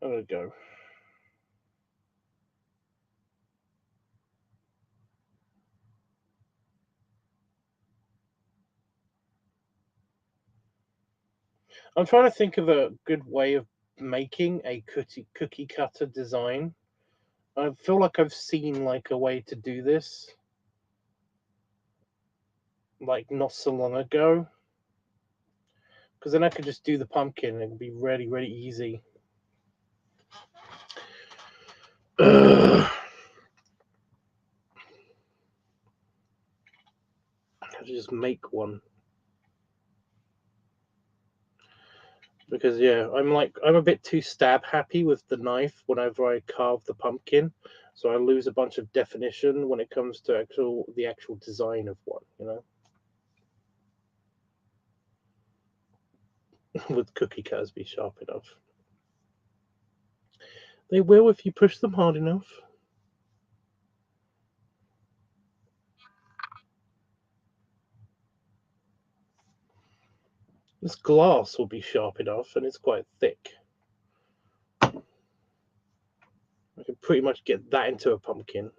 I'm gonna go. I'm trying to think of a good way of making a cookie cutter design. I feel like I've seen like a way to do this, like not so long ago. Because then I could just do the pumpkin and it'd be really, really easy. Ugh. I have to just make one. Because yeah, I'm a bit too stab happy with the knife whenever I carve the pumpkin, so I lose a bunch of definition when it comes to the actual design of one. Would cookie cutters be sharp enough? They will if you push them hard enough. This glass will be sharp enough, and it's quite thick. I can pretty much get that into a pumpkin.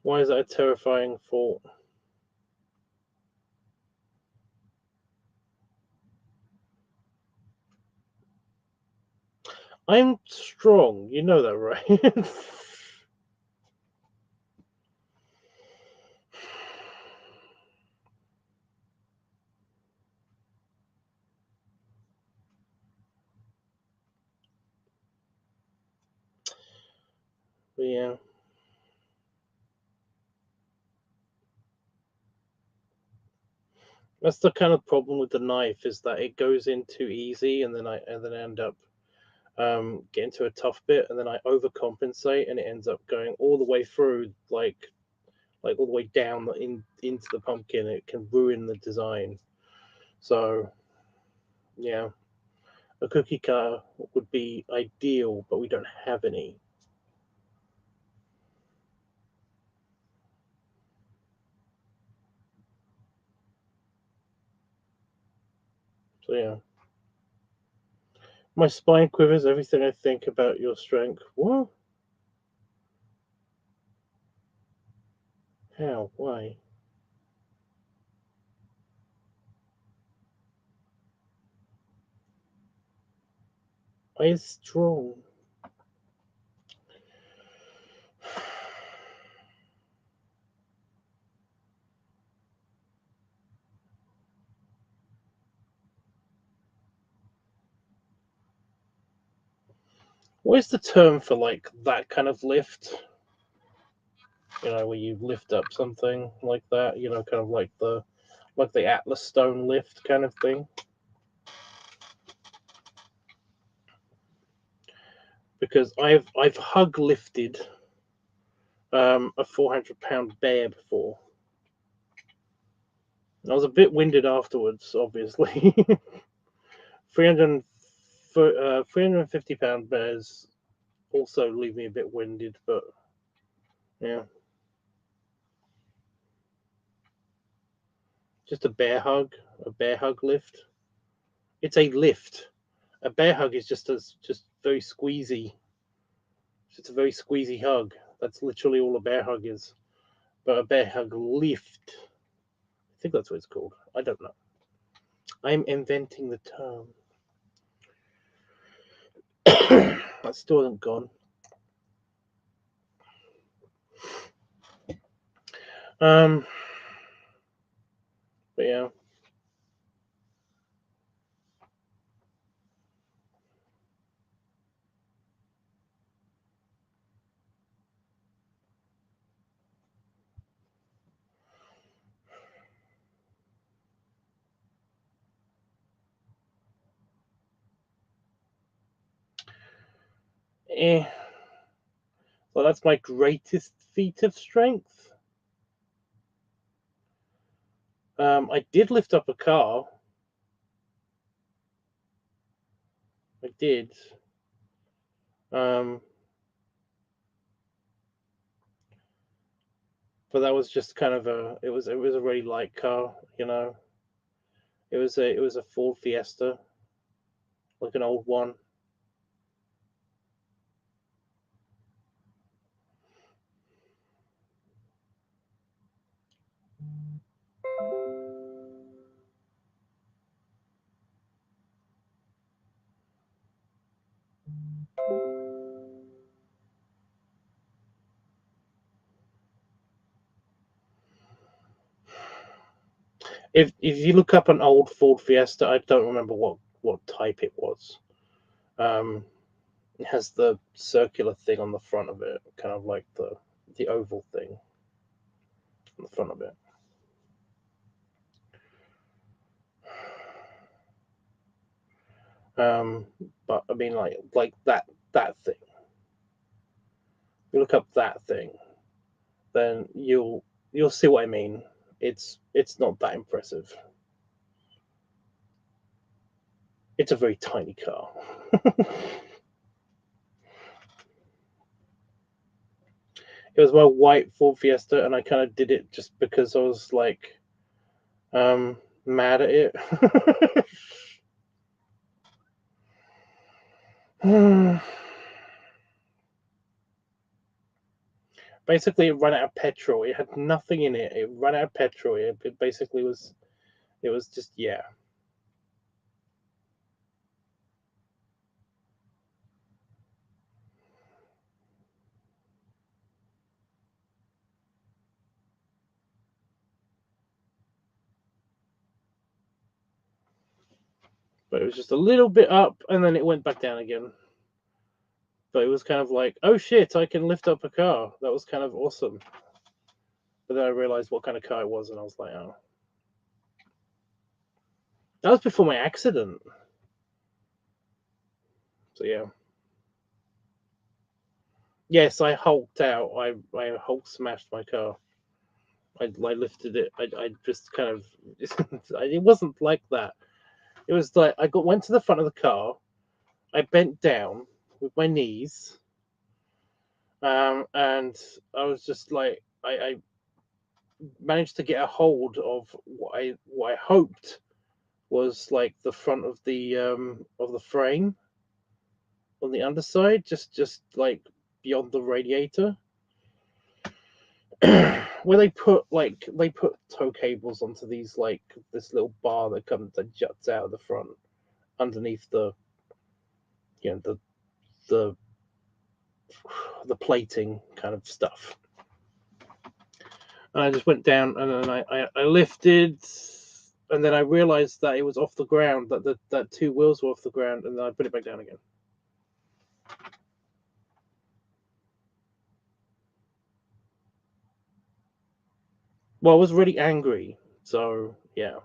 Why is that a terrifying thought? I'm strong. You know that, right? But yeah. That's the kind of problem with the knife, is that it goes in too easy, and then I end up getting to a tough bit, and then I overcompensate, and it ends up going all the way through, like all the way down into the pumpkin. It can ruin the design. So yeah, a cookie cutter would be ideal, but we don't have any. So yeah, my spine quivers. Everything I think about your strength. What? How? Why? I is strong. What is the term for like that kind of lift? You know, where you lift up something like that. You know, kind of like the Atlas stone lift kind of thing. Because I've hug lifted a 400-pound bear before. I was a bit winded afterwards, obviously. 300, 350-pound bears also leave me a bit winded, but yeah. Just a bear hug lift. It's a lift. A bear hug is just very squeezy. It's just a very squeezy hug. That's literally all a bear hug is. But a bear hug lift, I think that's what it's called. I don't know. I'm inventing the term. That still hasn't gone. Um, but yeah. Eh. Well, that's my greatest feat of strength. I did lift up a car. I did. Um, but that was just kind of it was a really light car, you know. It was a Ford Fiesta, like an old one. If you look up an old Ford Fiesta, I don't remember what type it was. Um, it has the circular thing on the front of it, kind of like the oval thing on the front of it. Um, but I mean, like that thing. You look up that thing, then you'll see what I mean. It's not that impressive. It's a very tiny car. It was my white Ford Fiesta, and I kind of did it just because I was like mad at it. Basically, it ran out of petrol. It had nothing in it. It ran out of petrol. It basically was. It was just, yeah. But it was just a little bit up, and then it went back down again. But it was kind of like, oh shit, I can lift up a car. That was kind of awesome. But then I realized what kind of car it was, and I was like, oh. That was before my accident. So yeah. Yes, I hulked out. I Hulk smashed my car. I lifted it. I just kind of. It wasn't like that. It was like I went to the front of the car. I bent down with my knees, and I was just like I managed to get a hold of what I hoped was like the front of the frame on the underside, just like beyond the radiator. Where they put tow cables onto these, like this little bar that juts out of the front underneath the the the plating kind of stuff. And I just went down, and then I lifted, and then I realized that it was off the ground, that two wheels were off the ground, and then I put it back down again. Well, I was really angry, so yeah.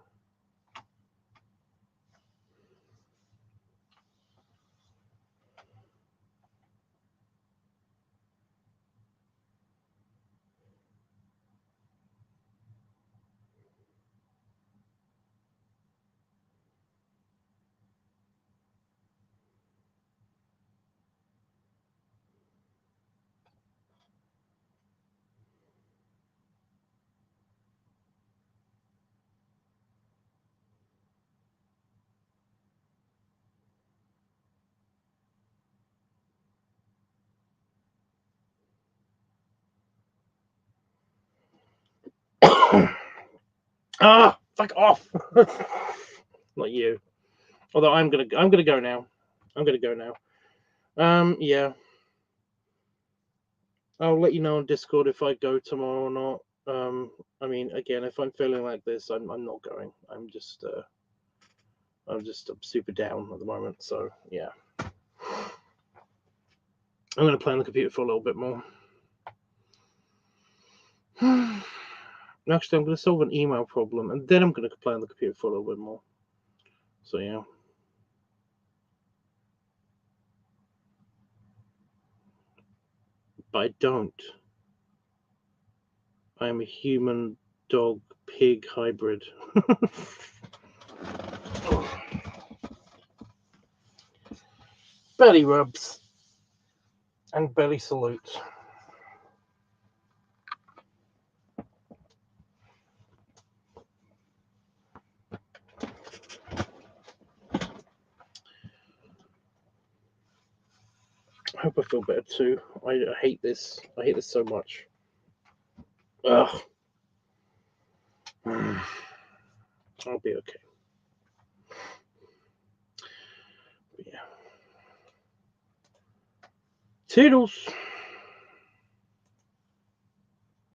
Ah, fuck off! Not you. Although I'm gonna go now. I'm gonna go now. Yeah. I'll let you know on Discord if I go tomorrow or not. I mean, again, if I'm feeling like this, I'm not going. I'm super down at the moment. So yeah, I'm gonna play on the computer for a little bit more. Actually, I'm gonna solve an email problem, and then I'm gonna play on the computer for a little bit more. So yeah. But I don't. I am a human dog pig hybrid. Belly rubs and belly salute. I hope I feel better too. I hate this. I hate this so much. Ugh. I'll be okay. But yeah. Toodles.